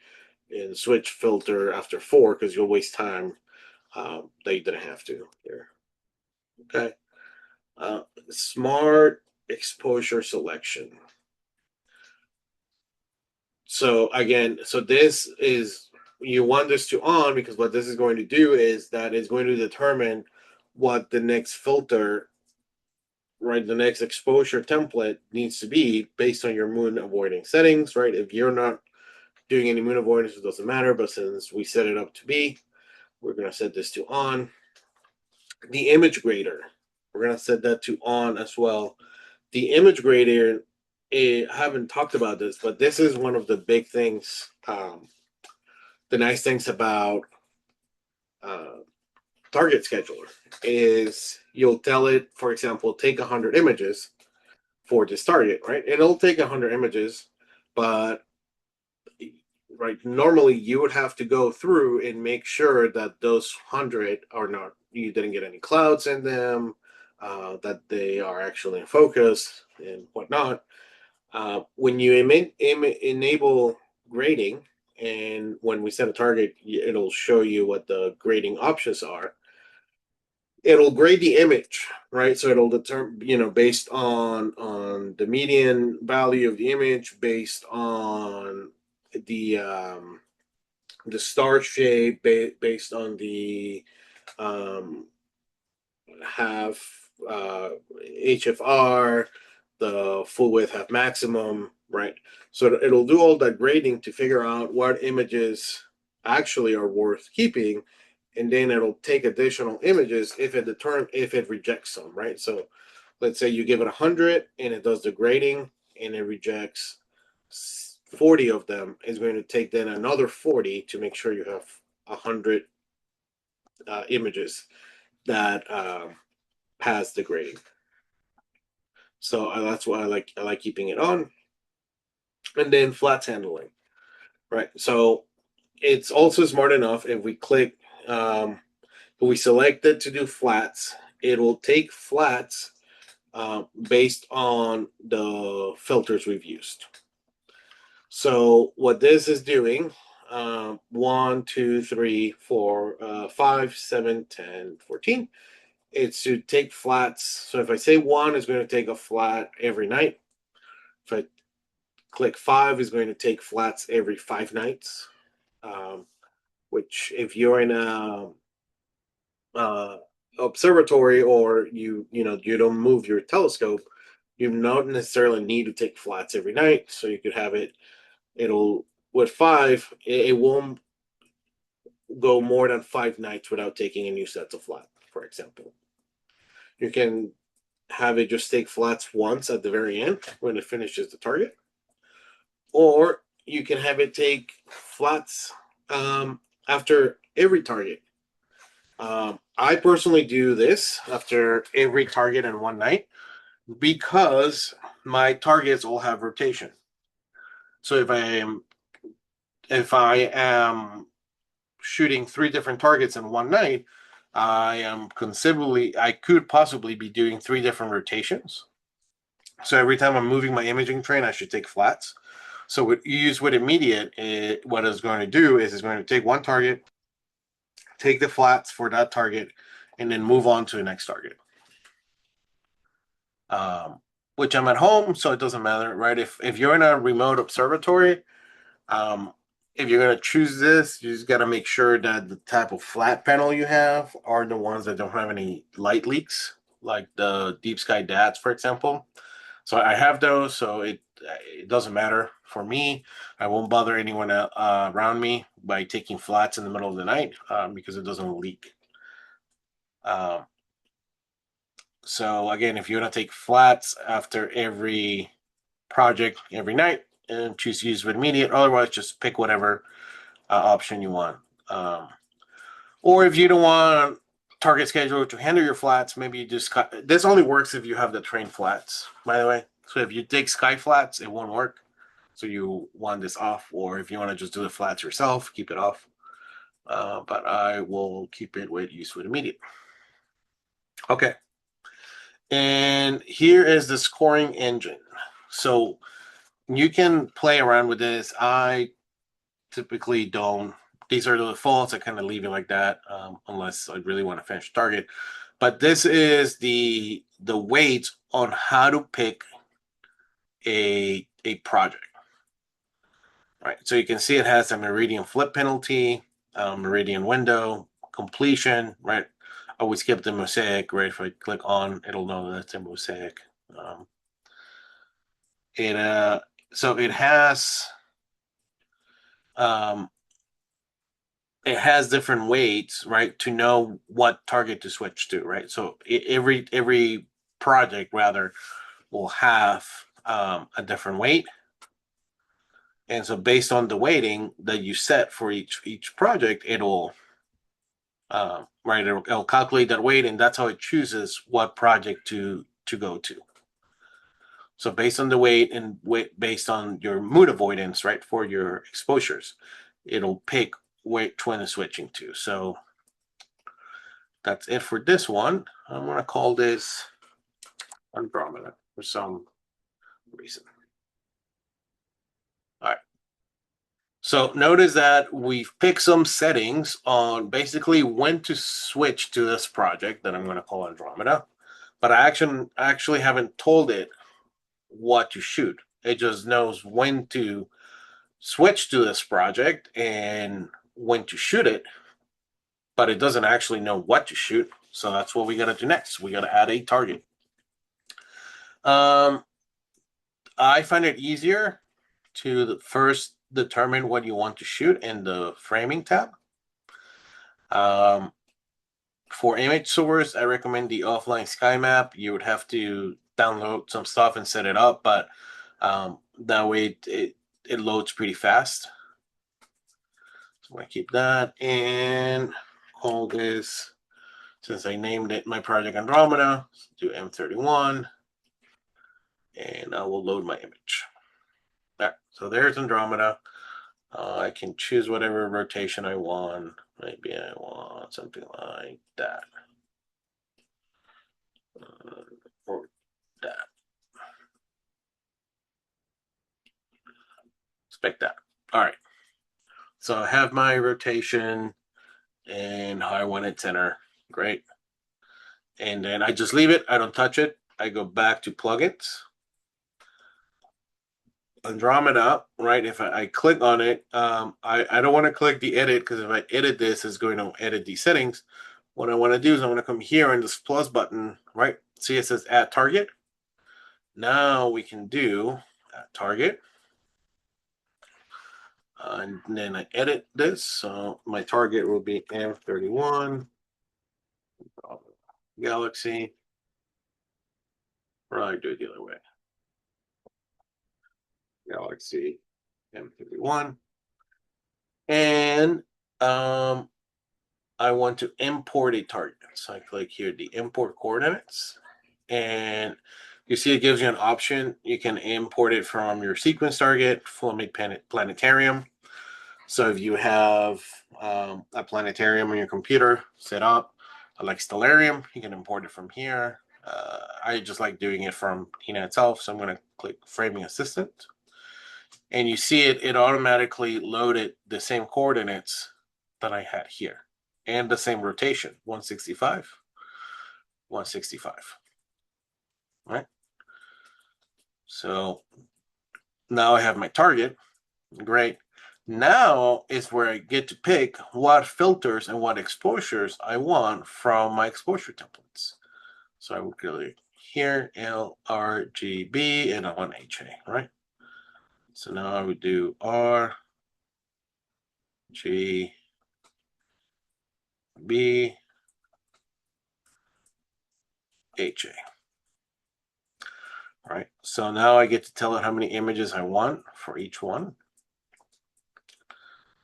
S1: and switch filter after 4 because you'll waste time that you didn't have to here. Okay. Smart exposure selection. So again, this is, you want this to on because what this is going to do is that it's going to determine what the next filter, right, the next exposure template needs to be based on your moon avoiding settings, right? If you're not doing any moon avoidance, it doesn't matter. But since we set it up to be, we're going to set this to on. The image grader, we're going to set that to on as well. The image grader, I haven't talked about this, but this is one of the big things. The nice things about target scheduler is you'll tell it, for example, take 100 images for this target, right? It'll take 100 images, but right? Normally, you would have to go through and make sure that those 100 are not, you didn't get any clouds in them, that they are actually in focus and whatnot. When you enable grading, and when we set a target, it'll show you what the grading options are. It'll grade the image, right? So it'll determine, based on the median value of the image, based on the um, the star shape, based on the um, half HFR, the full width half maximum, right? So it'll do all that grading to figure out what images actually are worth keeping, and then it'll take additional images if it rejects some, right? So let's say you give it 100 and it does the grading and it rejects 40 of them. It's going to take then another 40 to make sure you have 100 images that pass the grading. So that's why I like keeping it on. And then flats handling, right? So it's also smart enough if we click, if we select it to do flats, it will take flats based on the filters we've used. So what this is doing, 1, 2, 3, 4, 5, 7, 10, 14. It's to take flats. So if I say 1 is going to take a flat every night. If I click 5 is going to take flats every 5 nights. Which if you're in a observatory, or you don't move your telescope, you don't necessarily need to take flats every night. So you could have it'll with 5, it won't go more than 5 nights without taking a new set of flat, for example. You can have it just take flats once at the very end when it finishes the target, or you can have it take flats after every target. I personally do this after every target in one night because my targets all have rotation. So if I am shooting 3 different targets in one night, I could possibly be doing 3 different rotations. So every time I'm moving my imaging train, I should take flats. So what you use with immediate, what it's going to do is it's going to take one target, take the flats for that target, and then move on to the next target. Which I'm at home, so it doesn't matter, right? If you're in a remote observatory, if you're gonna choose this, you just got to make sure that the type of flat panel you have are the ones that don't have any light leaks, like the deep sky DATs, for example. So I have those, so it doesn't matter for me. I won't bother anyone around me by taking flats in the middle of the night because it doesn't leak. Um, so again, if you want to take flats after every project every night, and choose to use with immediate. Otherwise, just pick whatever option you want. Or if you don't want target schedule to handle your flats, maybe you just this only works if you have the train flats, by the way. So if you take sky flats, it won't work. So you want this off, or if you want to just do the flats yourself, keep it off. But I will keep it with use with immediate. Okay. And here is the scoring engine. So you can play around with this. I typically don't. These are the defaults. I kind of leave it like that unless I really want to finish target. But this is the weight on how to pick a project. Right. So you can see it has a meridian flip penalty, meridian window, completion. Right. We skip the mosaic. Right. If I click on, it'll know that's a mosaic. It so um, it has different weights, right, to know what target to switch to, right? So every project rather will have a different weight, and so based on the weighting that you set for each project, it'll calculate that weight, and that's how it chooses what project to go to. So based on the weight and based on your mood avoidance, right, for your exposures, it'll pick which one is switching to. So that's it for this one. I'm gonna call this Andromeda for some reason. All right. So notice that we've picked some settings on basically when to switch to this project that I'm going to call Andromeda, but I actually haven't told it what to shoot. It just knows when to switch to this project and when to shoot it, but it doesn't actually know what to shoot. So that's what we got to do next. We got to add a target. Um, I find it easier to first determine what you want to shoot in the framing tab. Um, for image source, I recommend the offline sky map. You would have to download some stuff and set it up, but that way it loads pretty fast. So I'm gonna keep that and call this, since I named it my project Andromeda, do M31, and I will load my image. All right, so there's Andromeda. I can choose whatever rotation I want. Maybe I want something like that. Or that. Expect that. All right. So I have my rotation and how I want it center. Great. And then I just leave it. I don't touch it. I go back to plugins. Andromeda, right? If I click on it, I don't want to click the edit because if I edit this, it's going to edit these settings. What I want to do is I want to come here and this plus button, right? See, it says add target. Now we can do add target. And then I edit this. So my target will be M31 Galaxy. Or I do it the other way. Galaxy M31. And I want to import a target. So I click here, the import coordinates. And you see it gives you an option. You can import it from your sequence target, Flumic Planetarium. So if you have a planetarium on your computer set up, like Stellarium, you can import it from here. I just like doing it from Tina itself. So I'm going to click Framing Assistant. And you see it automatically loaded the same coordinates that I had here and the same rotation, 165, 165. Right? So now I have my target. Great. Now is where I get to pick what filters and what exposures I want from my exposure templates. So I would click here, LRGB, and I want HA, right? So now I would do R, G, B, HA. All right, so now I get to tell it how many images I want for each one.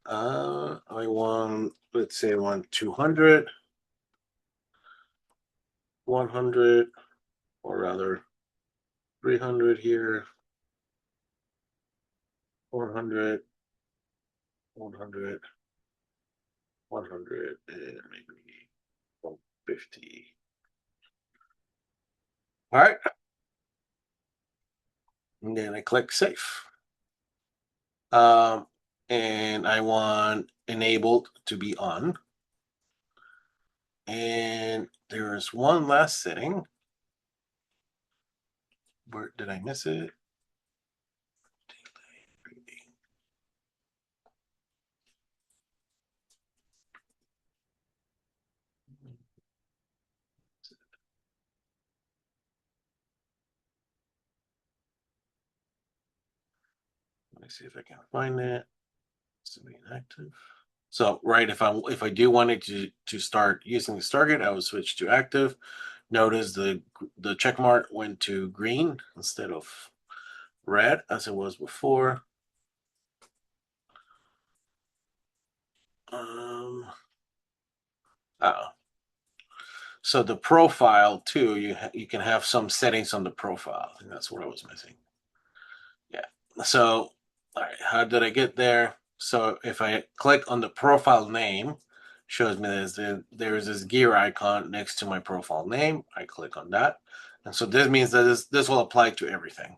S1: I want, let's say I want 200, 100, or rather 300 here, 400, 100, 100, and maybe 150. All right. And then I click save. And I want enabled to be on. And there's one last setting. Where did I miss it? Let me see if I can find it. It's inactive. So right, if I do want it to start using this target, I would switch to active. Notice the check mark went to green instead of red as it was before. Um, So the profile too, you can have some settings on the profile. I think that's what I was missing. Yeah. So, all right, how did I get there? So if I click on the profile name, shows me there's this gear icon next to my profile name. I click on that, and so this means that this will apply to everything.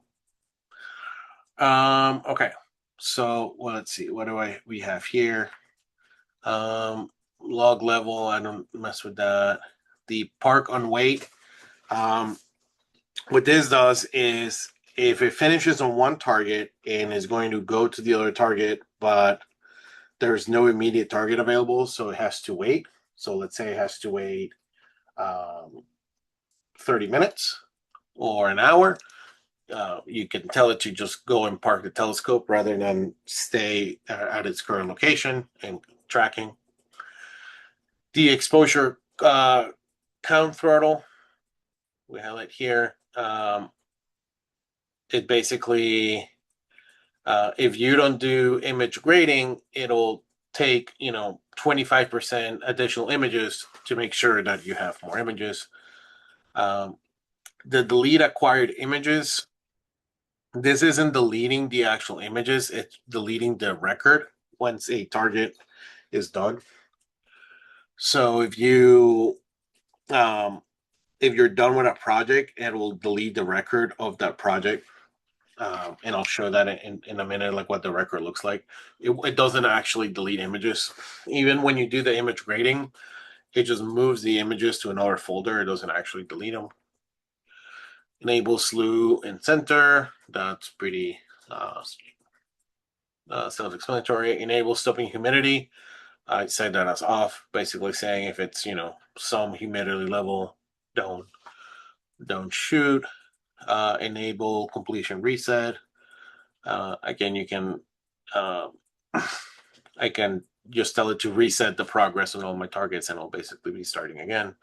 S1: Okay. So well, let's see. What do we have here? Um, Log level. I don't mess with that. The park on wait. Um, what this does is if it finishes on one target and is going to go to the other target, but there's no immediate target available, so it has to wait. So let's say it has to wait um, 30 minutes or an hour. You can tell it to just go and park the telescope rather than stay at its current location and tracking. The exposure count throttle, we have it here. It basically, if you don't do image grading, it'll take 25% additional images to make sure that you have more images. The delete acquired images, this isn't deleting the actual images, it's deleting the record once a target is done. So if you're done with a project, it will delete the record of that project. And I'll show that in a minute, like what the record looks like. It doesn't actually delete images. Even when you do the image grading, it just moves the images to another folder. It doesn't actually delete them. Enable slew and center. That's pretty self-explanatory. Enable stopping humidity. I set that as off, basically saying if it's some humidity level, don't shoot. Enable completion reset. Again, you can I can just tell it to reset the progress on all my targets, and I'll basically be starting again.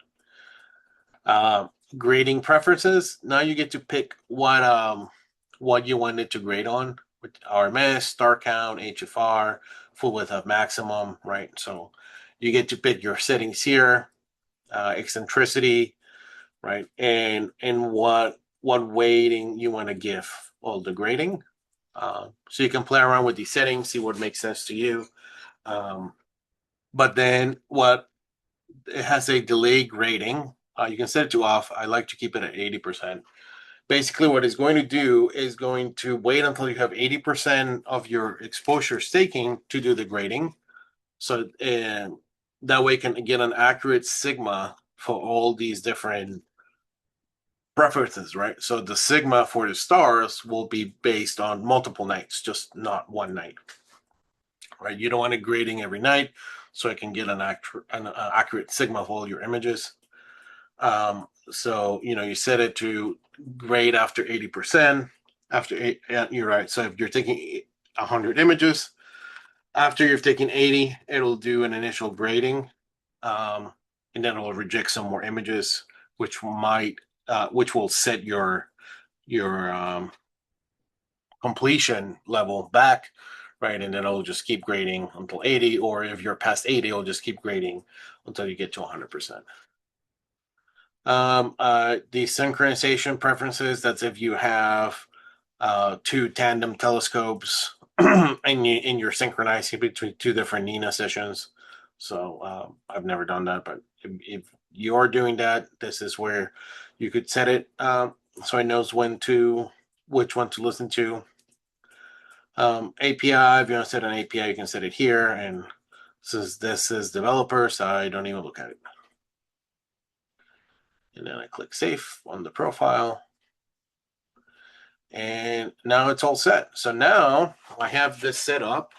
S1: Grading preferences. Now you get to pick what you want it to grade on, with RMS, star count, HFR, full width of maximum, right? So you get to pick your settings here, eccentricity, right, and what weighting you want to give all the grading. So you can play around with these settings, see what makes sense to you. But then it has a delay grading. You can set it to off. I like to keep it at 80%. Basically, what it's going to do is going to wait until you have 80% of your exposure staking to do the grading. So that way you can get an accurate sigma for all these different preferences, right? So the sigma for the stars will be based on multiple nights, just not one night, right? You don't want it grading every night, so I can get an accurate sigma of all your images. So you set it to grade after 80%. You're right. So if you're taking 100 images, after you've taken 80, it'll do an initial grading, and then it'll reject some more images, which will set your completion level back, right? And then it'll just keep grading until 80, or if you're past 80, it'll just keep grading until you get to 100%. The synchronization preferences, that's if you have two tandem telescopes and you're synchronizing between two different NINA sessions. So I've never done that, but if you're doing that, this is where you could set it so it knows which one to listen to. API, if you want to set an API, you can set it here. And since this is developer, so I don't even look at it. And then I click save on the profile. And now it's all set. So now I have this set up.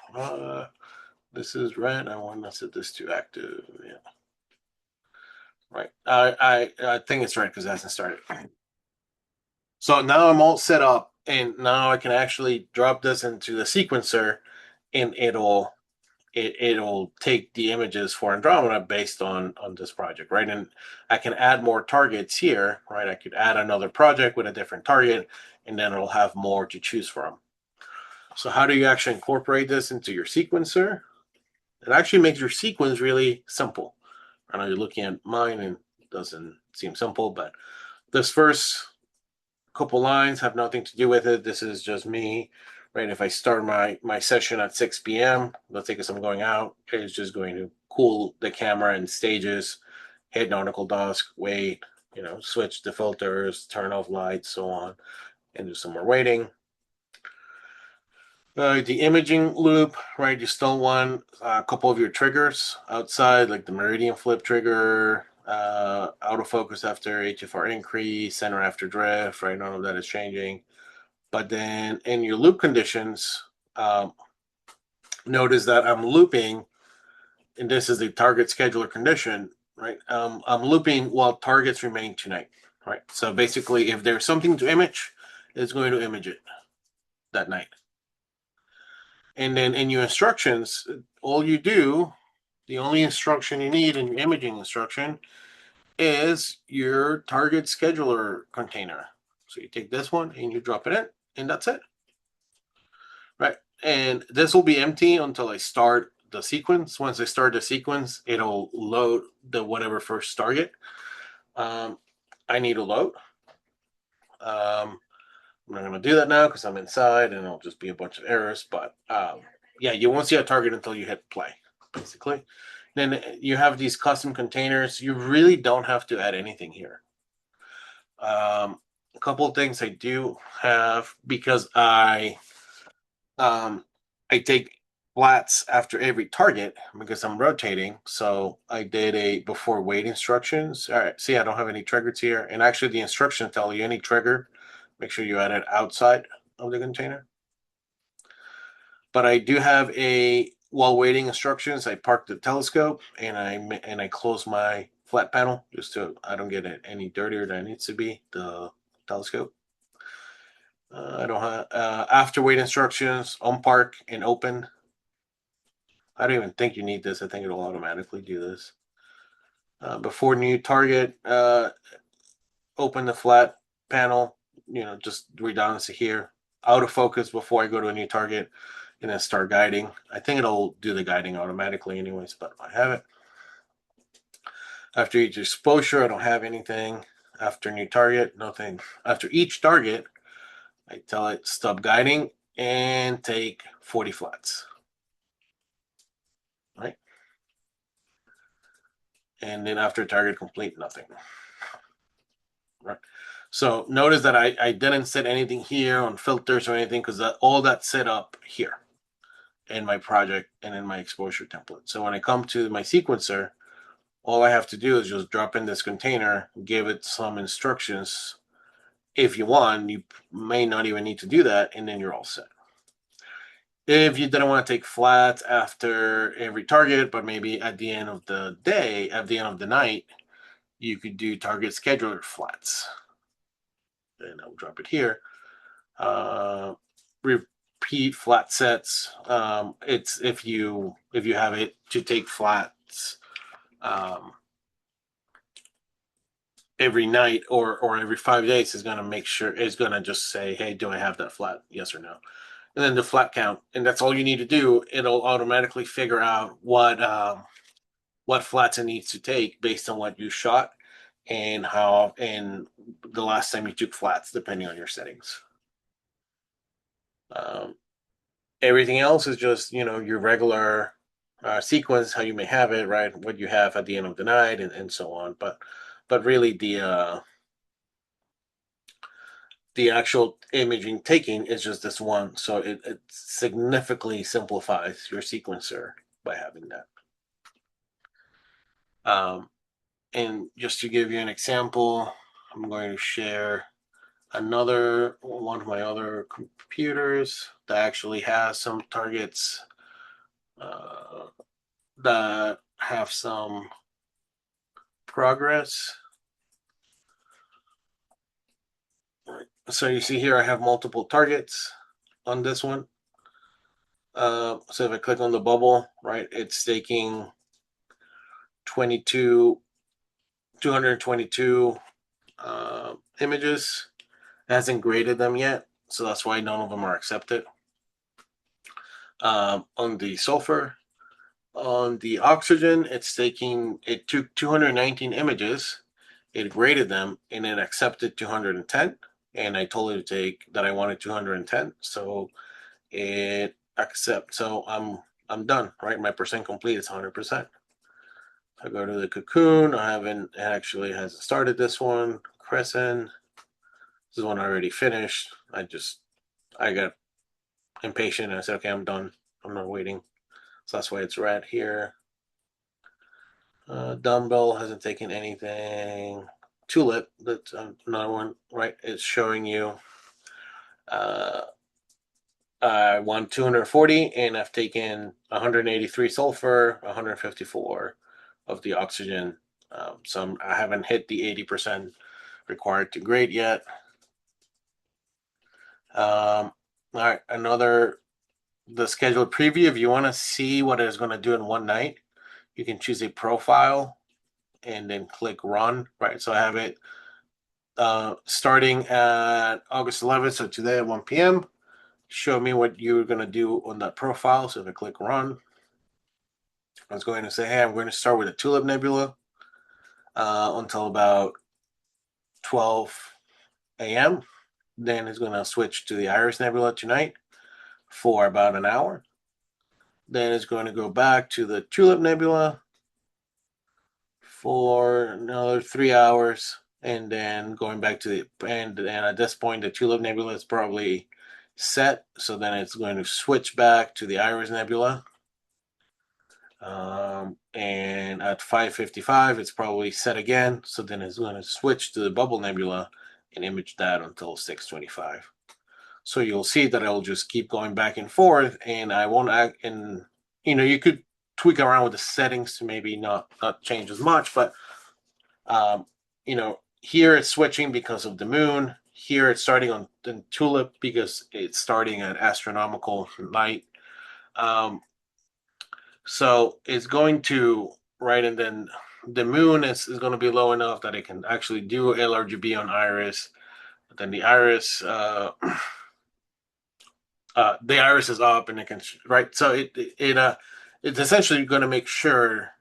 S1: This is red. I want to set this to active. Yeah. Right. I think it's right because it hasn't started. So now I'm all set up, and now I can actually drop this into the sequencer, and it'll take the images for Andromeda based on this project, right? And I can add more targets here, right? I could add another project with a different target, and then it'll have more to choose from. So how do you actually incorporate this into your sequencer? It actually makes your sequence really simple. I know you're looking at mine, and doesn't seem simple, but this first couple lines have nothing to do with it. This is just me, right? If I start my session at 6 p.m., let's say because I'm going out, it's just going to cool the camera and stages, hit nautical dusk, wait, switch the filters, turn off lights, so on, and do some more waiting. The imaging loop, right? You still want a couple of your triggers outside, like the meridian flip trigger, autofocus after HFR increase, center after drift, right? None of that is changing. But then in your loop conditions, notice that I'm looping, and this is the target scheduler condition, right? I'm looping while targets remain tonight, right? So basically, if there's something to image, it's going to image it that night. And then in your instructions, all you do, the only instruction you need in your imaging instruction is your target scheduler container. So you take this one and you drop it in, and that's it. Right. And this will be empty until I start the sequence. Once I start the sequence, it'll load the whatever first target I need to load. I'm not going to do that now because I'm inside and it'll just be a bunch of errors. But yeah, you won't see a target until you hit play, basically. Then you have these custom containers. You really don't have to add anything here. A couple of things I do have because I take flats after every target because I'm rotating. So I did a before wait instructions. All right, see, I don't have any triggers here. And actually the instructions tell you any trigger, make sure you add it outside of the container. But I do have a while waiting instructions. I park the telescope and I close my flat panel just so I don't get it any dirtier than it needs to be, the telescope. I don't have after wait instructions on park and open. I don't even think you need this. I think it'll automatically do this. Before new target, open the flat panel, just rebalance it here. Autofocus before I go to a new target, and then start guiding. I think it'll do the guiding automatically anyways, but I have it. After each exposure, I don't have anything. After new target, nothing. After each target, I tell it stop guiding and take 40 flats. Right? And then after target complete, nothing. Right. So notice that I didn't set anything here on filters or anything because all that's set up here in my project and in my exposure template. So when I come to my sequencer, all I have to do is just drop in this container, give it some instructions. If you want, you may not even need to do that, and then you're all set. If you didn't want to take flats after every target, but maybe at the end of the day, at the end of the night, you could do target scheduler flats. And I'll drop it here. Repeat flat sets. It's if you have it to take flats every night or every 5 days is going to make sure it's going to just say, hey, do I have that flat? Yes or no. And then the flat count, and that's all you need to do. It'll automatically figure out what flats it needs to take based on what you shot and how and the last time you took flats, depending on your settings. Everything else is just your regular sequence, how you may have it, right? What you have at the end of the night, and so on. But really, the actual imaging taking is just this one, so it significantly simplifies your sequencer by having that. And just to give you an example, I'm going to share another one of my other computers that actually has some targets that have some progress. So you see here I have multiple targets on this one. So if I click on the bubble, right, it's taking 222 images. It hasn't graded them yet, so that's why none of them are accepted. On the sulfur, on the oxygen, it took 219 images, it graded them and it accepted 210. And I told it to take that I wanted 210. So it accepts. So I'm done, right? My percent complete is 100%. I go to the Cocoon. I haven't actually hasn't started this one. Crescent. This is one I already finished. I got impatient and I said, okay, I'm done. I'm not waiting. So that's why it's red here. Dumbbell hasn't taken anything. Tulip, that's another one, right? It's showing you uh, I want 240 and I've taken 183 sulfur, 154 of the oxygen. I haven't hit the 80% required to grade yet. All right, the scheduled preview. If you want to see what it's going to do in one night, you can choose a profile and then click run, right? So I have it starting at August 11th, so today at 1 p.m. Show me what you're going to do on that profile. So if I click run, I was going to say, hey, I'm going to start with a Tulip Nebula until about 12 a.m. Then it's going to switch to the Iris Nebula tonight for about an hour. Then it's going to go back to the Tulip Nebula for another 3 hours. And then going back to and at this point, the Tulip Nebula is probably set. So then it's going to switch back to the Iris Nebula. And at 5:55, it's probably set again. So then it's going to switch to the Bubble Nebula and image that until 6:25. So you'll see that it'll just keep going back and forth, and I won't act. And you could tweak around with the settings to maybe not change as much, but here it's switching because of the moon. Here it's starting on the Tulip because it's starting at astronomical light. So it's going to, right, and then the moon is going to be low enough that it can actually do LRGB on Iris. But then the Iris is up and it can, right. So it's essentially going to make sure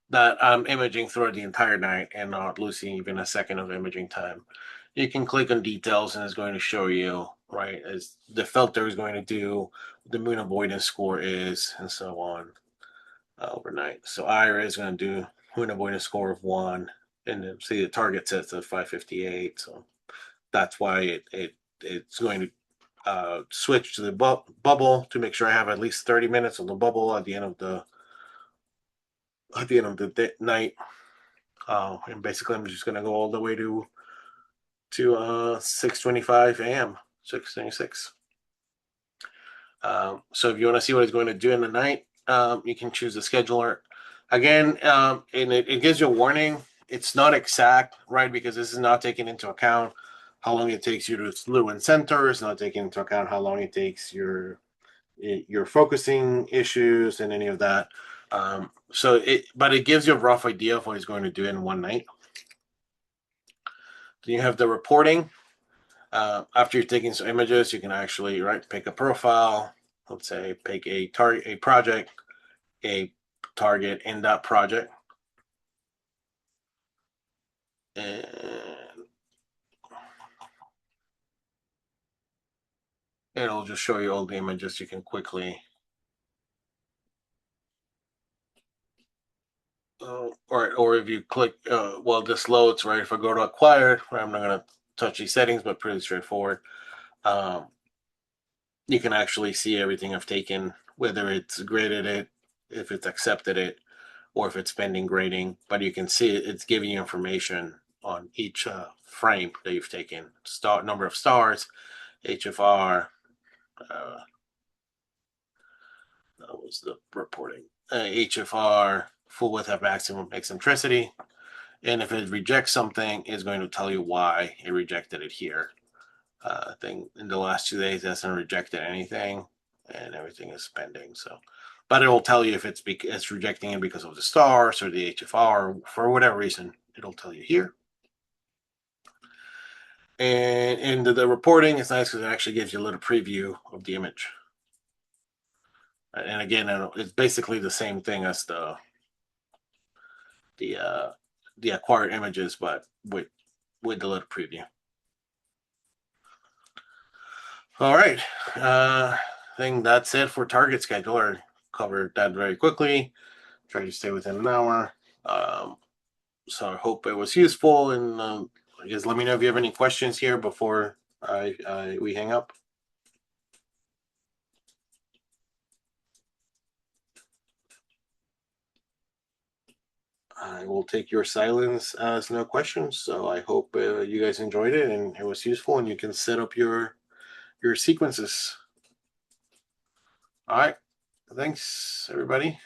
S1: that I'm imaging throughout the entire night and not losing even a second of imaging time. You can click on details and it's going to show you, right, as the filter is going to do, the moon avoidance score is, and so on overnight. So Ira is going to do moon avoidance score of 1, and then see the target sets at 558. So that's why it's going to switch to the bubble to make sure I have at least 30 minutes of the bubble at the end of the night. And basically, I'm just going to go all the way to 6:25 a.m. 6:26. So if you want to see what it's going to do in the night, you can choose the scheduler. Again, and it gives you a warning. It's not exact, right? Because this is not taking into account how long it takes you to Lewin center. It's not taking into account how long it takes your focusing issues and any of that. But it gives you a rough idea of what it's going to do in one night. Then you have the reporting. After you're taking some images, you can actually pick a profile. Let's say pick a project, a target in that project, and it'll just show you all the images you can quickly. Or if you click, this loads, right? If I go to acquired, right, I'm not going to touch these settings, but pretty straightforward. You can actually see everything I've taken, whether it's graded it, if it's accepted it, or if it's pending grading. But you can see it's giving you information on each frame that you've taken. Number of stars, HFR. That was the reporting. HFR, full width at maximum eccentricity. And if it rejects something, it's going to tell you why it rejected it here. I think in the last 2 days, it hasn't rejected anything, and everything is pending. So, but it will tell you if it's rejecting it because of the stars or the HFR or for whatever reason. It'll tell you here. And in the reporting, it's nice because it actually gives you a little preview of the image. And again, it's basically the same thing as the the acquired images, but with the little preview. All right. I think that's it for target scheduler. Covered that very quickly. Try to stay within an hour. So I hope it was useful, and I guess let me know if you have any questions here before we hang up. I will take your silence as no questions. So I hope you guys enjoyed it and it was useful, and you can set up your sequences. All right. Thanks, everybody.